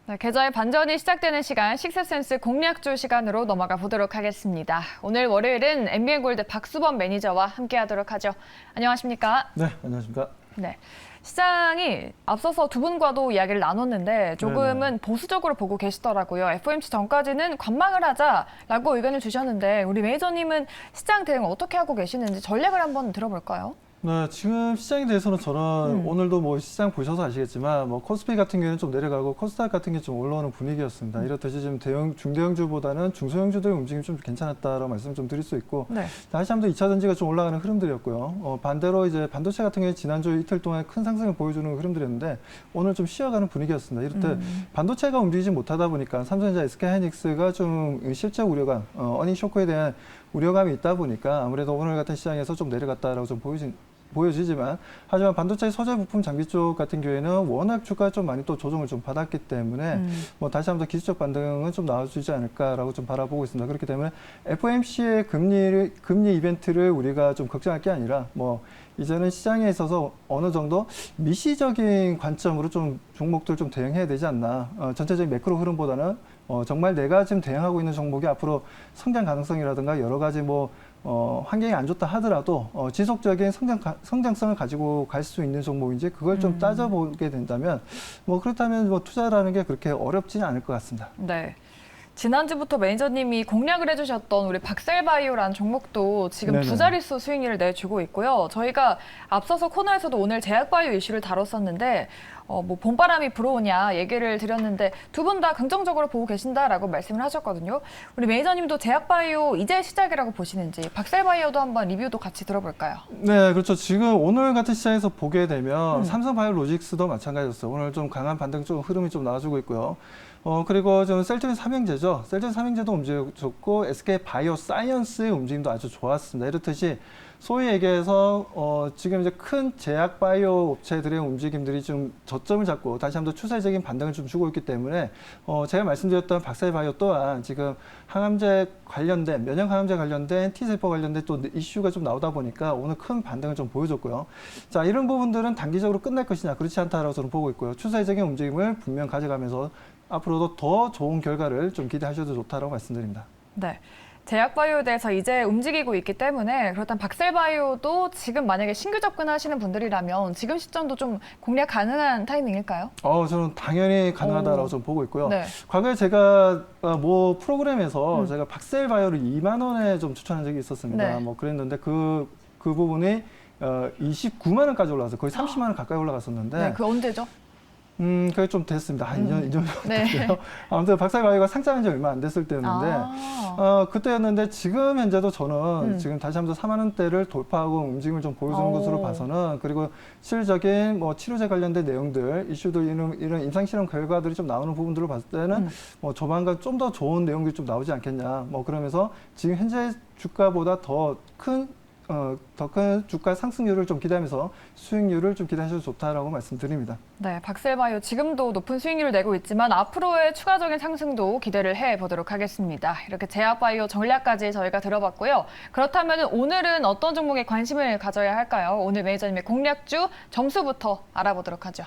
네, 계좌의 반전이 시작되는 시간, 식스센스 공략주 시간으로 넘어가 보도록 하겠습니다. 오늘 월요일은 MBN골드 박수범 매니저와 함께하도록 하죠. 안녕하십니까? 네, 안녕하십니까? 네, 시장이 앞서서 두 분과도 이야기를 나눴는데 조금은 네네. 보수적으로 보고 계시더라고요. FOMC 전까지는 관망을 하자라고 의견을 주셨는데 우리 매니저님은 시장 대응 어떻게 하고 계시는지 전략을 한번 들어볼까요? 네, 지금 시장에 대해서는 저는 오늘도 뭐 시장 보셔서 아시겠지만 뭐 코스피 같은 경우는 좀 내려가고 코스닥 같은 게 좀 올라오는 분위기였습니다. 이렇듯이 지금 중대형주보다는 중소형주들의 움직임이 좀 괜찮았다라고 말씀을 좀 드릴 수 있고 네. 다시 한번 2차 전지가 좀 올라가는 흐름들이었고요. 반대로 이제 반도체 같은 경우에 지난주 이틀 동안 큰 상승을 보여주는 흐름들이었는데 오늘 좀 쉬어가는 분위기였습니다. 이렇듯 반도체가 움직이지 못하다 보니까 삼성전자, SK하이닉스가 좀 실적 우려감, 어닝 쇼크에 대한 우려감이 있다 보니까 아무래도 오늘 같은 시장에서 좀 내려갔다라고 좀 보여지지만 하지만 반도체 소재 부품 장비 쪽 같은 경우에는 워낙 주가가 좀 많이 또 조정을 좀 받았기 때문에 뭐 다시 한번 기술적 반등은 좀 나와주지 않을까라고 좀 바라보고 있습니다. 그렇기 때문에 FOMC의 금리 이벤트를 우리가 좀 걱정할 게 아니라 뭐 이제는 시장에 있어서 어느 정도 미시적인 관점으로 좀 종목들 좀 대응해야 되지 않나. 전체적인 매크로 흐름보다는 정말 내가 지금 대응하고 있는 종목이 앞으로 성장 가능성이라든가 여러 가지 뭐 환경이 안 좋다 하더라도 지속적인 성장성을 가지고 갈 수 있는 종목인지 그걸 좀 따져보게 된다면 뭐 그렇다면 뭐 투자라는 게 그렇게 어렵지는 않을 것 같습니다. 네. 지난주부터 매니저님이 공략을 해주셨던 우리 박셀바이오라는 종목도 지금 네네. 두 자릿수 수익률을 내주고 있고요. 저희가 앞서서 코너에서도 오늘 제약바이오 이슈를 다뤘었는데 뭐 봄바람이 불어오냐 얘기를 드렸는데 두 분 다 긍정적으로 보고 계신다라고 말씀을 하셨거든요. 우리 매니저님도 제약바이오 이제 시작이라고 보시는지 박셀바이오도 한번 리뷰도 같이 들어볼까요? 네, 그렇죠. 지금 오늘 같은 시장에서 보게 되면 삼성바이오로직스도 마찬가지였어요. 오늘 좀 강한 반등 쪽 흐름이 좀 나와주고 있고요. 그리고 좀 셀트린 삼형제죠. 셀트린 삼형제도 움직였고 SK바이오사이언스의 움직임도 아주 좋았습니다. 이렇듯이 소위 얘기해서 지금 이제 큰 제약 바이오 업체들의 움직임들이 좀 저점을 잡고 다시 한번 추세적인 반등을 좀 주고 있기 때문에 제가 말씀드렸던 박셀바이오 또한 지금 항암제 관련된 면역 항암제 관련된 T세포 관련된 또 이슈가 좀 나오다 보니까 오늘 큰 반등을 좀 보여줬고요. 자, 이런 부분들은 단기적으로 끝날 것이냐 그렇지 않다라고 저는 보고 있고요. 추세적인 움직임을 분명 가져가면서 앞으로도 더 좋은 결과를 좀 기대하셔도 좋다라고 말씀드립니다. 네. 제약바이오에 대해서 이제 움직이고 있기 때문에 그렇다면 박셀바이오도 지금 만약에 신규 접근하시는 분들이라면 지금 시점도 좀 공략 가능한 타이밍일까요? 저는 당연히 가능하다라고 좀 보고 있고요. 네. 과거에 제가 뭐 프로그램에서 제가 박셀바이오를 2만 원에 좀 추천한 적이 있었습니다. 네. 뭐 그랬는데 그 부분이 29만 원까지 올라가서 거의 30만 원 가까이 올라갔었는데 네, 그 언제죠? 그게 좀 됐습니다. 한 2년 정도 네. 됐고요. 아무튼 박셀바이오가 상장한 지 얼마 안 됐을 때였는데 그때였는데 지금 현재도 저는 지금 다시 한번 4만 원대를 돌파하고 움직임을 좀 보여주는 것으로 봐서는 그리고 실질적인 뭐 치료제 관련된 내용들, 이슈들 이런 임상실험 결과들이 좀 나오는 부분들을 봤을 때는 뭐 조만간 좀 더 좋은 내용들이 좀 나오지 않겠냐. 뭐 그러면서 지금 현재 주가보다 더 큰 주가 상승률을 좀 기대하면서 수익률을 좀 기대하셔도 좋다라고 말씀드립니다. 네, 박셀바이오 지금도 높은 수익률을 내고 있지만 앞으로의 추가적인 상승도 기대를 해보도록 하겠습니다. 이렇게 제약바이오 전략까지 저희가 들어봤고요. 그렇다면 오늘은 어떤 종목에 관심을 가져야 할까요? 오늘 매니저님의 공략주 점수부터 알아보도록 하죠.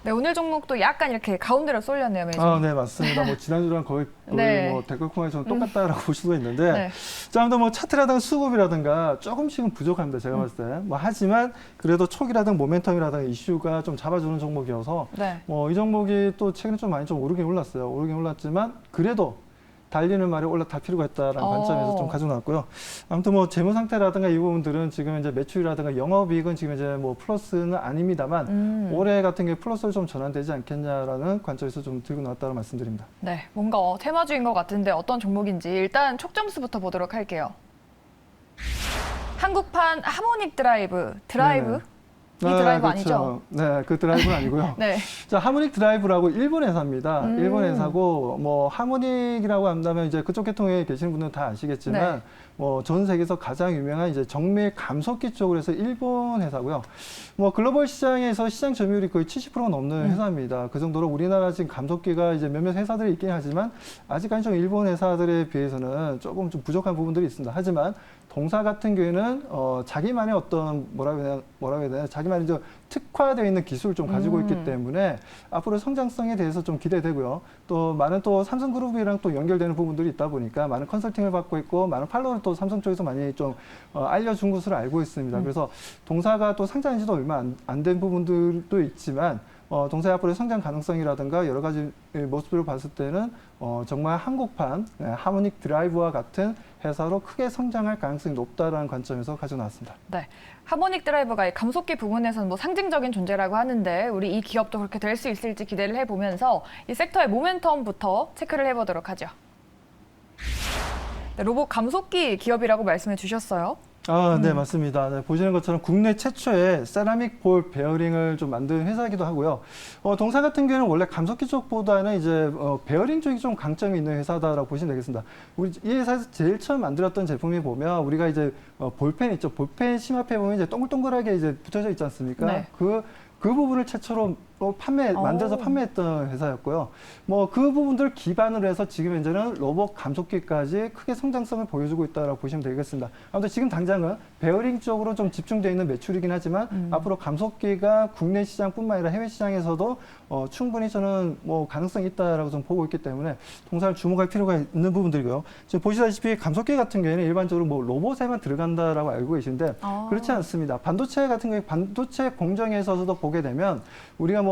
네, 오늘 종목도 약간 이렇게 가운데로 쏠렸네요, 매니저님. 네, 맞습니다. 뭐 지난주랑 거의 네. 뭐 댓글 코너에서는 똑같다라고 볼 수가 있는데, 네. 자, 아무튼 뭐 차트라든가 수급이라든가 조금씩은 부족합니다. 제가 봤을 때. 뭐 하지만 그래도 촉이라든가 모멘텀이라든가 이슈가 좀 잡아주는 종목이어서, 네. 뭐 이 종목이 또 최근에 좀 많이 좀 오르긴 올랐어요. 오르긴 올랐지만 그래도 달리는 말이 올라탈 필요가 있다라는 관점에서 좀 가지고 나왔고요. 아무튼 뭐 재무 상태라든가 이 부분들은 지금 이제 매출이라든가 영업이익은 지금 이제 뭐 플러스는 아닙니다만 올해 같은 게 플러스로 좀 전환되지 않겠냐라는 관점에서 좀 들고 나왔다고 말씀드립니다. 네, 뭔가 테마주인 것 같은데 어떤 종목인지 일단 촉점수부터 보도록 할게요. 한국판 하모닉 드라이브. 네네. 이 드라이브 그렇죠. 아니죠? 네, 그 드라이브는 아니고요. 네. 자, 하모닉 드라이브라고 일본 회사입니다. 일본 회사고 뭐 하모닉이라고 한다면 이제 그쪽 계통에 계시는 분들은 다 아시겠지만 네. 뭐 전 세계에서 가장 유명한 이제 정밀 감속기 쪽으로 해서 일본 회사고요. 뭐 글로벌 시장에서 시장 점유율이 거의 70%가 넘는 회사입니다. 그 정도로 우리나라 지금 감속기가 이제 몇몇 회사들이 있긴 하지만 아직까지 좀 일본 회사들에 비해서는 조금 좀 부족한 부분들이 있습니다. 하지만 동사 같은 경우에는 자기만의 어떤 뭐라고 해야 되나 자기만의 좀 특화되어 있는 기술을 좀 가지고 있기 때문에 앞으로 성장성에 대해서 좀 기대되고요. 또 많은 또 삼성그룹이랑 또 연결되는 부분들이 있다 보니까 많은 컨설팅을 받고 있고 많은 팔로우를 또 삼성 쪽에서 많이 좀 알려준 것으로 알고 있습니다. 그래서 동사가 또 상장한 지도 얼마 안 된 부분들도 있지만 동사의 앞으로의 성장 가능성이라든가 여러 가지 모습을 봤을 때는 정말 한국판 하모닉 드라이브와 같은 회사로 크게 성장할 가능성이 높다라는 관점에서 가져 나왔습니다. 네, 하모닉 드라이버가 이 감속기 부분에서는 뭐 상징적인 존재라고 하는데 우리 이 기업도 그렇게 될 수 있을지 기대를 해보면서 이 섹터의 모멘텀부터 체크를 해보도록 하죠. 네, 로봇 감속기 기업이라고 말씀해 주셨어요. 네, 맞습니다. 네, 보시는 것처럼 국내 최초의 세라믹 볼 베어링을 좀 만든 회사이기도 하고요. 동사 같은 경우는 원래 감속기 쪽보다는 이제 베어링 쪽이 좀 강점이 있는 회사다라고 보시면 되겠습니다. 우리 이 회사에서 제일 처음 만들었던 제품이 보면 우리가 이제 볼펜 있죠. 볼펜 심합해 보면 이제 동글동글하게 이제 붙어져 있지 않습니까? 네. 그 부분을 최초로 만들어서 판매했던 회사였고요. 뭐 그 부분들 기반으로 해서 지금 현재는 로봇 감속기까지 크게 성장성을 보여주고 있다고 보시면 되겠습니다. 아무튼 지금 당장은 베어링 쪽으로 좀 집중되어 있는 매출이긴 하지만 앞으로 감속기가 국내 시장뿐만 아니라 해외 시장에서도 충분히 저는 뭐 가능성이 있다라고 좀 보고 있기 때문에 동사를 주목할 필요가 있는 부분들이고요. 지금 보시다시피 감속기 같은 경우에는 일반적으로 뭐 로봇에만 들어간다라고 알고 계신데 그렇지 않습니다. 반도체 같은 경우에 반도체 공정에 있어서도 보게 되면 우리가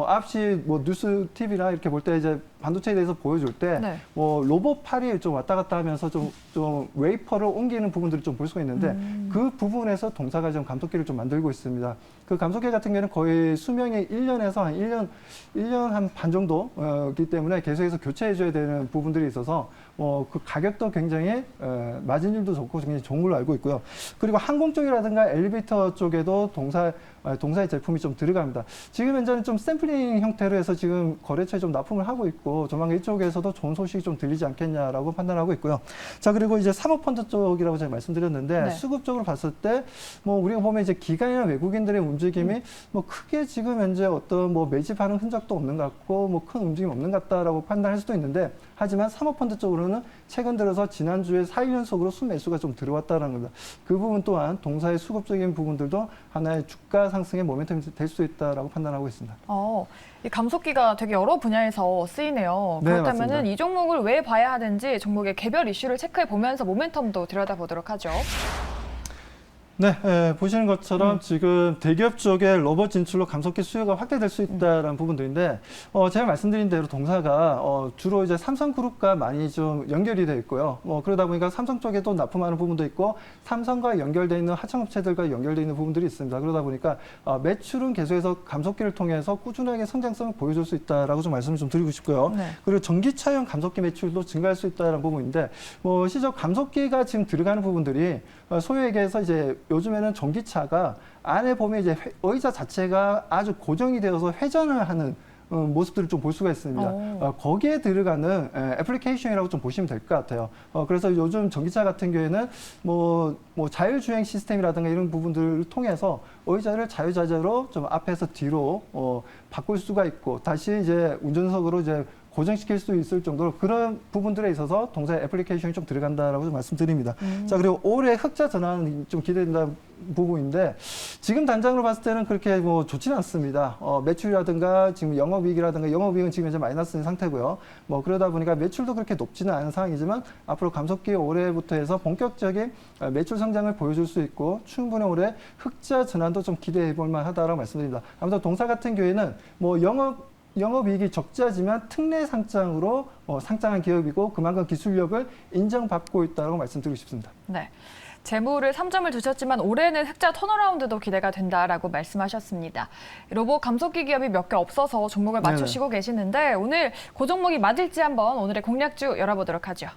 앞시 뉴스 TV나 이렇게 볼 때 이제 반도체에 대해서 보여줄 때 네. 로봇 팔이 좀 왔다 갔다 하면서 좀 웨이퍼를 옮기는 부분들을 좀 볼 수가 있는데 그 부분에서 동사가 좀 감속기를 좀 만들고 있습니다. 그 감속기 같은 경우는 거의 수명이 1년에서 한 1년 한 반 정도이기 때문에 계속해서 교체해줘야 되는 부분들이 있어서 그 가격도 굉장히 마진율도 좋고 굉장히 좋은 걸로 알고 있고요. 그리고 항공 쪽이라든가 엘리베이터 쪽에도 동사의 제품이 좀 들어갑니다. 지금 현재는 좀 샘플링 형태로 해서 지금 거래처에 좀 납품을 하고 있고 조만간 이쪽에서도 좋은 소식이 좀 들리지 않겠냐라고 판단하고 있고요. 자, 그리고 이제 사모펀드 쪽이라고 제가 말씀드렸는데 네. 수급적으로 봤을 때 우리가 보면 이제 기관이나 외국인들의 움직임이 크게 지금 현재 어떤 매집하는 흔적도 없는 것 같고 큰 움직임 없는 것 같다라고 판단할 수도 있는데 하지만 사모펀드 쪽으로는 최근 들어서 지난주에 4일 연속으로 순매수가 좀 들어왔다는 겁니다. 그 부분 또한 동사의 수급적인 부분들도 하나의 주가 상승의 모멘텀이 될 수 있다라고 판단하고 있습니다. 이 감속기가 되게 여러 분야에서 쓰이네요. 네, 그렇다면 맞습니다. 이 종목을 왜 봐야 하는지 종목의 개별 이슈를 체크해 보면서 모멘텀도 들여다보도록 하죠. 네, 보시는 것처럼 지금 대기업 쪽에 로봇 진출로 감속기 수요가 확대될 수 있다는 부분들인데, 제가 말씀드린 대로 동사가 주로 이제 삼성그룹과 많이 좀 연결이 되어 있고요. 그러다 보니까 삼성 쪽에도 납품하는 부분도 있고, 삼성과 연결되어 있는 하청업체들과 연결되어 있는 부분들이 있습니다. 그러다 보니까 매출은 계속해서 감속기를 통해서 꾸준하게 성장성을 보여줄 수 있다라고 좀 말씀을 좀 드리고 싶고요. 네. 그리고 전기차용 감속기 매출도 증가할 수 있다는 부분인데, 실적 감속기가 지금 들어가는 부분들이 소위 얘기해서 이제 요즘에는 전기차가 안에 보면 이제 의자 자체가 아주 고정이 되어서 회전을 하는 모습들을 좀 볼 수가 있습니다. 거기에 들어가는 애플리케이션이라고 좀 보시면 될 것 같아요. 그래서 요즘 전기차 같은 경우에는 자율주행 시스템이라든가 이런 부분들을 통해서 의자를 자유자재로 좀 앞에서 뒤로 바꿀 수가 있고 다시 이제 운전석으로 이제 고정시킬 수 있을 정도로 그런 부분들에 있어서 동사의 애플리케이션이 좀 들어간다라고 좀 말씀드립니다. 자, 그리고 올해 흑자 전환이 좀 기대된다는 부분인데 지금 단장으로 봤을 때는 그렇게 좋지는 않습니다. 매출이라든가 지금 영업이익이라든가 영업이익은 지금 현재 마이너스인 상태고요. 그러다 보니까 매출도 그렇게 높지는 않은 상황이지만 앞으로 감속기 올해부터 해서 본격적인 매출 성장을 보여줄 수 있고 충분히 올해 흑자 전환도 좀 기대해 볼 만하다라고 말씀드립니다. 아무튼 동사 같은 경우에는 영업이익이 적자지만 특례 상장으로 상장한 기업이고 그만큼 기술력을 인정받고 있다고 말씀드리고 싶습니다. 네. 재무를 3점을 두셨지만 올해는 흑자 턴어라운드도 기대가 된다라고 말씀하셨습니다. 로봇 감속기 기업이 몇 개 없어서 종목을 맞추시고 계시는데 오늘 그 종목이 맞을지 한번 오늘의 공략주 열어보도록 하죠.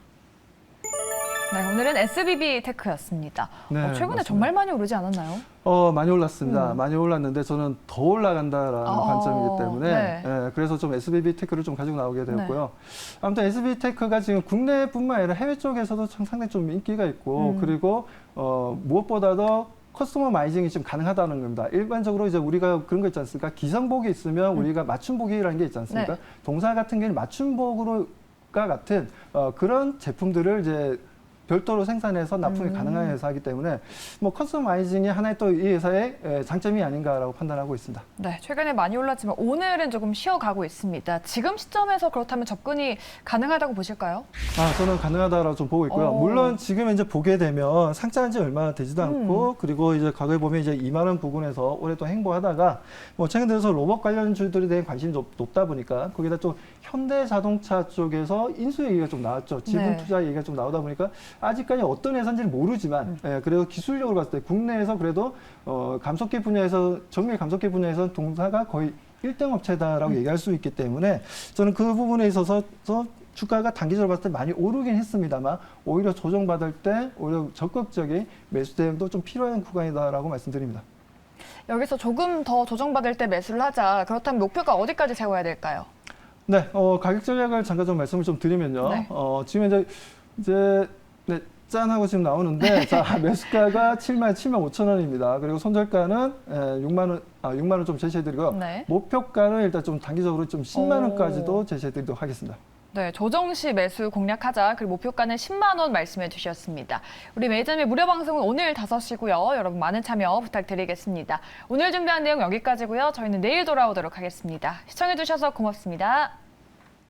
네, 오늘은 SBB 테크였습니다. 네, 최근에 맞습니다. 정말 많이 오르지 않았나요? 많이 올랐습니다. 많이 올랐는데 저는 더 올라간다라는 관점이기 때문에 네. 그래서 좀 SBB 테크를 좀 가지고 나오게 되었고요. 아무튼 SBB 테크가 지금 국내뿐만 아니라 해외 쪽에서도 상당히 좀 인기가 있고 그리고 무엇보다도 커스터마이징이 좀 가능하다는 겁니다. 일반적으로 이제 우리가 그런 거 있지 않습니까? 기성복이 있으면 우리가 맞춤복이라는 게 있지 않습니까? 동사 같은 경우는 맞춤복으로 같은 그런 제품들을 이제 별도로 생산해서 납품이 가능한 회사이기 때문에 뭐 커스터마이징이 하나의 또 이 회사의 장점이 아닌가라고 판단하고 있습니다. 네, 최근에 많이 올랐지만 오늘은 조금 쉬어가고 있습니다. 지금 시점에서 그렇다면 접근이 가능하다고 보실까요? 저는 가능하다라고 좀 보고 있고요. 물론 지금 이제 보게 되면 상장한 지 얼마 되지도 않고 그리고 이제 과거에 보면 이제 2만 원 부근에서 오랫동안 행보하다가 뭐 최근 들어서 로봇 관련주들에 대한 관심이 높다 보니까 거기다 또 현대자동차 쪽에서 인수 얘기가 좀 나왔죠. 지분 투자 얘기가 좀 나오다 보니까 아직까지 어떤 회사인지는 모르지만 그래도 기술력으로 봤을 때 국내에서 그래도 감속기 분야에서 정밀 감속기 분야에서 동사가 거의 1등 업체다라고 얘기할 수 있기 때문에 저는 그 부분에 있어서 주가가 단기적으로 봤을 때 많이 오르긴 했습니다만 오히려 조정받을 때 오히려 적극적인 매수 대응도 좀 필요한 구간이다라고 말씀드립니다. 여기서 조금 더 조정받을 때 매수를 하자. 그렇다면 목표가 어디까지 세워야 될까요? 네, 가격 전략을 잠깐 좀 말씀을 좀 드리면요. 네. 지금 이제 네, 짠 하고 지금 나오는데 자, 매수가가 7만 5천 원입니다. 그리고 손절가는 6만 원 좀 제시해 드리고요. 네. 목표가는 일단 좀 단기적으로 좀 10만 원까지도 제시해 드리도록 하겠습니다. 네, 조정 시 매수 공략하자. 그리고 목표가는 10만 원 말씀해 주셨습니다. 우리 매장의 무료 방송은 오늘 5시고요. 여러분 많은 참여 부탁드리겠습니다. 오늘 준비한 내용 여기까지고요. 저희는 내일 돌아오도록 하겠습니다. 시청해 주셔서 고맙습니다.